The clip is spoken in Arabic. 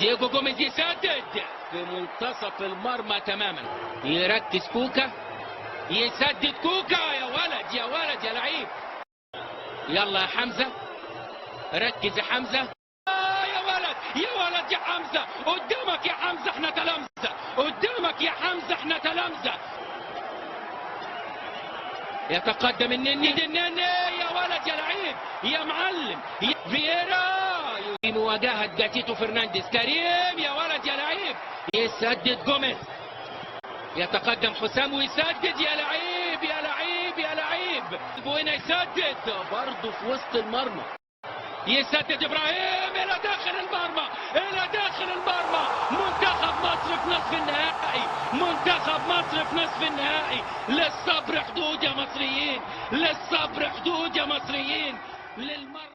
دييجو جوميز يسدد في منتصف المرمى تماما. يركز كوكا، يسدد كوكا. يا ولد يا ولد يا لعيب. يلا يا حمزة، ركز يا حمزة. يا ولد يا ولد يا حمزة، قدامك يا حمزة احنا تلامذة، قدامك يا حمزة احنا تلامذة. يتقدم النني يا ولد يا لعيب يا معلم. فييرا في مواجهة جاتيتو فرنانديز. كريم يا ولد يا لعيب، يسدد جوميز. يتقدم حسام ويسدد. يا لعيب يا لعيب يا لعيب. وهنا يسدد برضه في وسط المرمى. يسدد ابراهيم الى داخل المرمى، الى داخل المرمى. منتخب مصر في نصف النهائي، منتخب مصر في نصف النهائي. للصبر حدود يا مصريين، للصبر حدود يا مصريين. للمرمى